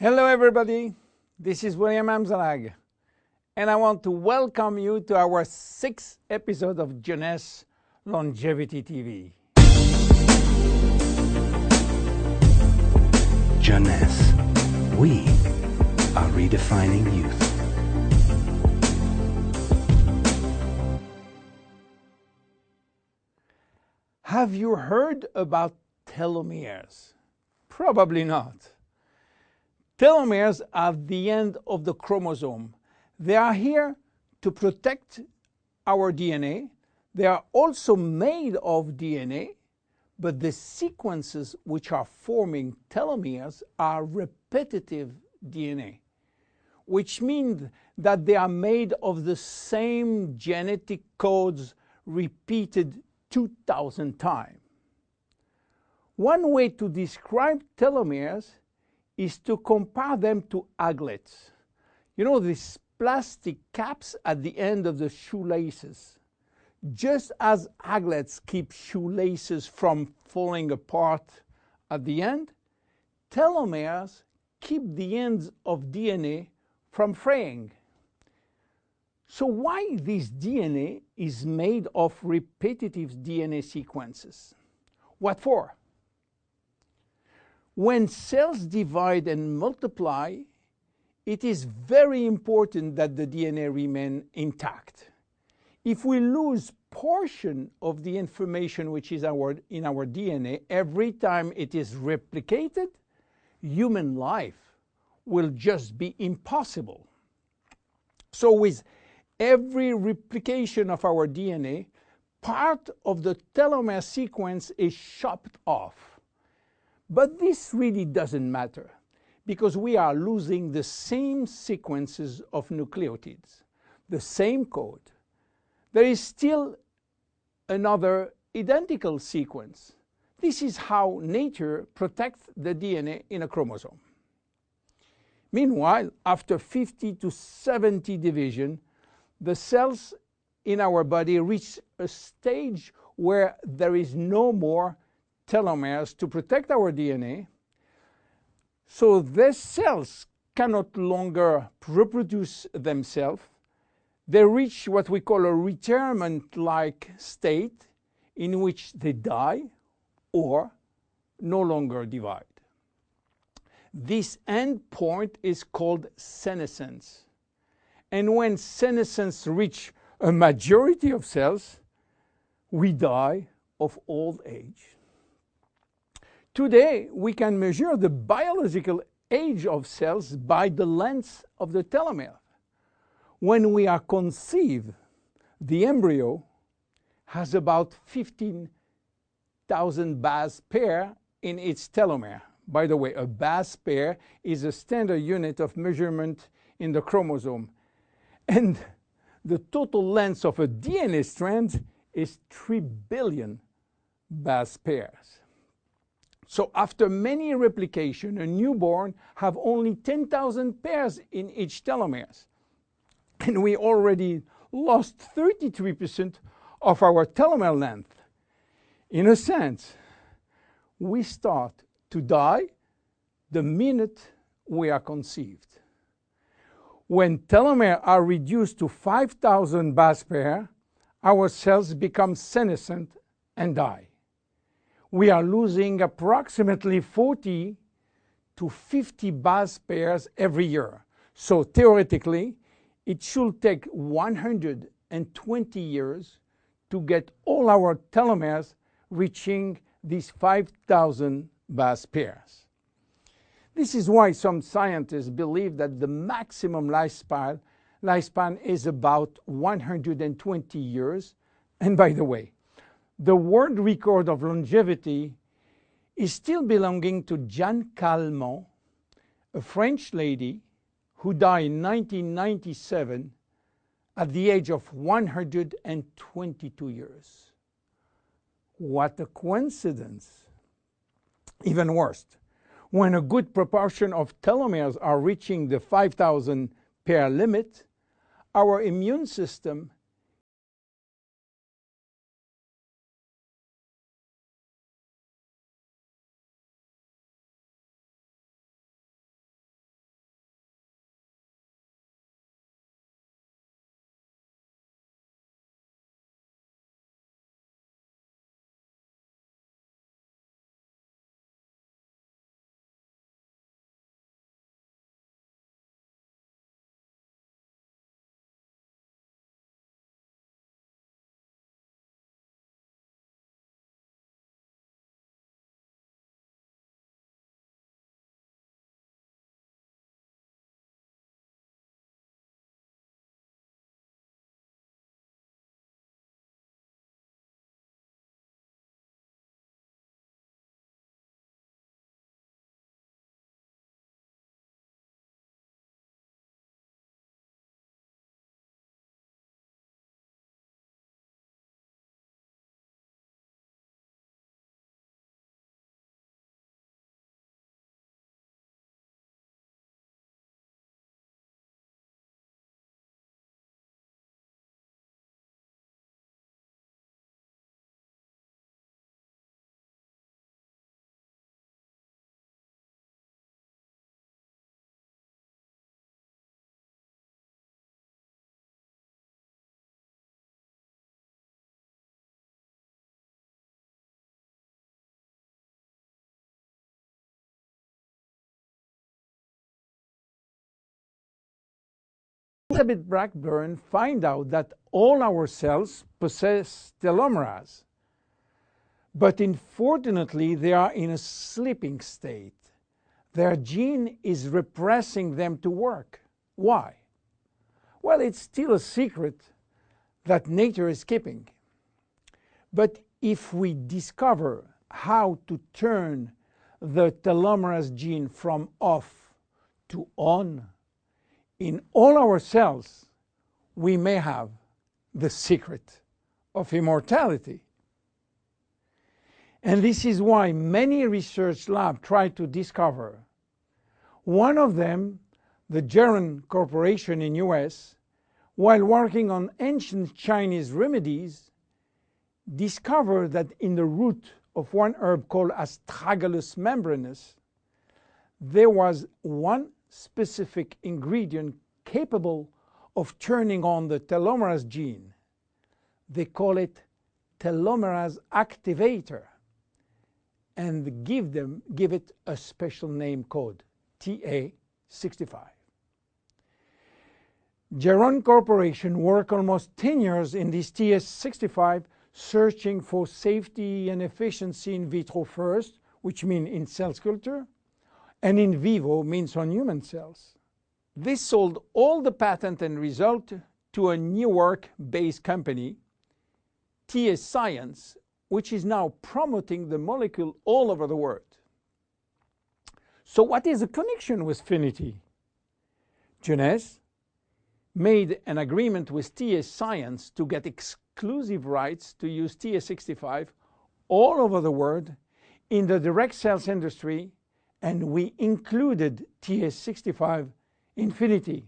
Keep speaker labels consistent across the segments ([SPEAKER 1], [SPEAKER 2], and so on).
[SPEAKER 1] Hello everybody, this is William Amzalag, and I want to welcome you to our 6th episode of Jeunesse Longevity TV.
[SPEAKER 2] Jeunesse, we are redefining youth.
[SPEAKER 1] Have you heard about telomeres? Probably not. Telomeres are the end of the chromosome. They are here to protect our DNA. They are also made of DNA, but the sequences which are forming telomeres are repetitive DNA, which means that they are made of the same genetic codes repeated 2,000 times. One way to describe telomeres is to compare them to aglets. You know, these plastic caps at the end of the shoelaces. Just as aglets keep shoelaces from falling apart at the end, telomeres keep the ends of DNA from fraying. So why this DNA is made of repetitive DNA sequences? What for? When cells divide and multiply, it is very important that the DNA remain intact. If we lose portion of the information which is in our DNA every time it is replicated, human life will just be impossible. So with every replication of our DNA, part of the telomere sequence is chopped off. But this really doesn't matter because we are losing the same sequences of nucleotides, the same code. There is still another identical sequence. This is how nature protects the DNA in a chromosome. Meanwhile, after 50 to 70 division, the cells in our body reach a stage where there is no more telomeres to protect our DNA. So these cells cannot longer reproduce themselves. They reach what we call a retirement-like state in which they die or no longer divide. This end point is called senescence. And when senescence reaches a majority of cells, we die of old age. Today, we can measure the biological age of cells by the length of the telomere. When we are conceived, the embryo has about 15,000 base pair in its telomere. By the way, a base pair is a standard unit of measurement in the chromosome. And the total length of a DNA strand is 3 billion base pairs. So after many replication, a newborn have only 10,000 pairs in each telomeres. And we already lost 33% of our telomere length. In a sense, we start to die the minute we are conceived. When telomeres are reduced to 5,000 base pairs, our cells become senescent and die. We are losing approximately 40 to 50 base pairs every year. So theoretically, it should take 120 years to get all our telomeres reaching these 5,000 base pairs. This is why some scientists believe that the maximum lifespan is about 120 years. And by the way, the world record of longevity is still belonging to Jeanne Calment, a French lady who died in 1997 at the age of 122 years. What a coincidence! Even worse, when a good proportion of telomeres are reaching the 5,000 pair limit, our immune system Elizabeth Blackburn found out that all our cells possess telomeres, but unfortunately they are in a sleeping state. Their gene is repressing them to work. Why? Well, it's still a secret that nature is keeping. But if we discover how to turn the telomerase gene from off to on in all our cells, we may have the secret of immortality. And this is why many research labs try to discover. One of them, the Jeunesse Corporation in US, while working on ancient Chinese remedies, discovered that in the root of one herb called Astragalus membranus, there was one specific ingredient capable of turning on the telomerase gene. They call it telomerase activator, and give it a special name code, TA65. Jeunesse Corporation worked almost 10 years in this TA65, searching for safety and efficiency in vitro first, which means in cell culture, and in vivo means on human cells. They sold all the patent and result to a New York-based company, TA Science, which is now promoting the molecule all over the world. So what is the connection with Finiti? Jeunesse made an agreement with TA Science to get exclusive rights to use TA65 all over the world in the direct cells industry, and we included TA65 in Finiti.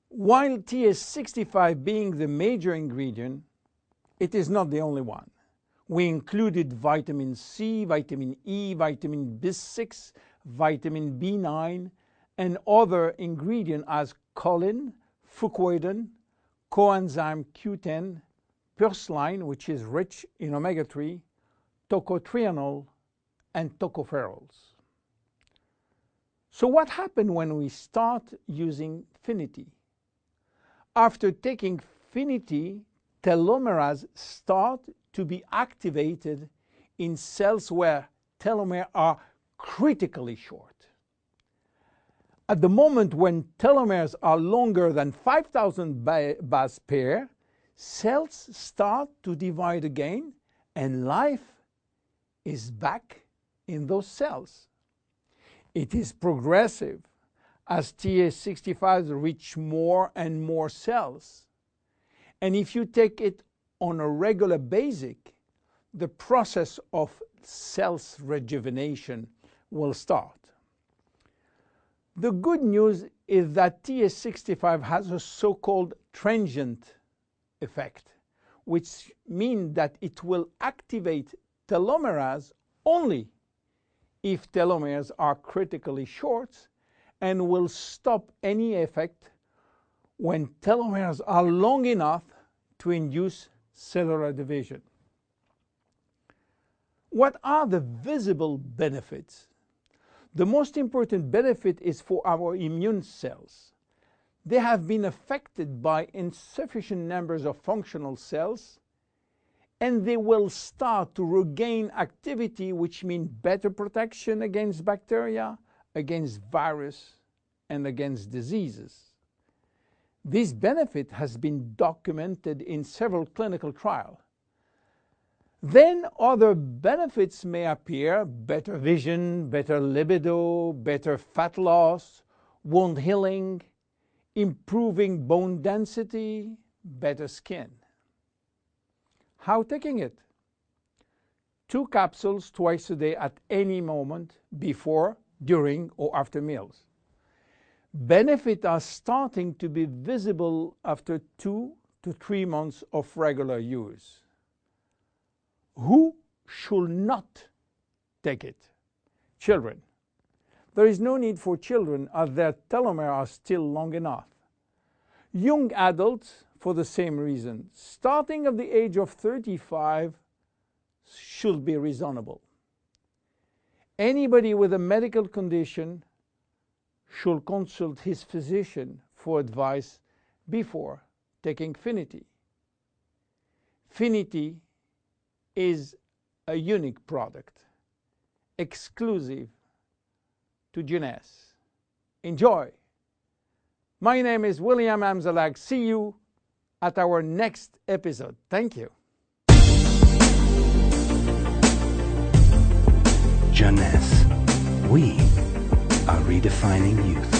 [SPEAKER 1] While TA65 being the major ingredient, it is not the only one. We included vitamin C, vitamin E, vitamin B6, vitamin B9, and other ingredients as choline, fucoidan, coenzyme Q10, purslane, which is rich in omega-3, tocotrienol, and tocopherols. So what happened when we start using Finiti? After taking Finiti, telomerase start to be activated in cells where telomeres are critically short. At the moment when telomeres are longer than 5,000 base pair, cells start to divide again and life is back in those cells. It is progressive as TA65 reach more and more cells. And if you take it on a regular basis, the process of cells rejuvenation will start. The good news is that TA65 has a so-called transient effect, which means that it will activate telomerase only if telomeres are critically short, and will stop any effect when telomeres are long enough to induce cellular division. What are the visible benefits? The most important benefit is for our immune cells. They have been affected by insufficient numbers of functional cells, and they will start to regain activity, which means better protection against bacteria, against virus, and against diseases. This benefit has been documented in several clinical trials. Then other benefits may appear: better vision, better libido, better fat loss, wound healing, improving bone density, better skin. How taking it? 2 capsules twice a day at any moment, before, during, or after meals. Benefits are starting to be visible after 2 to 3 months of regular use. Who should not take it? Children. There is no need for children as their telomeres are still long enough. Young adults, for the same reason, starting at the age of 35, should be reasonable. Anybody with a medical condition should consult his physician for advice before taking Finiti. Finiti is a unique product, exclusive to Jeunesse. Enjoy! My name is William Amzalag. See you at our next episode. Thank you.
[SPEAKER 2] Jeunesse. We are redefining youth.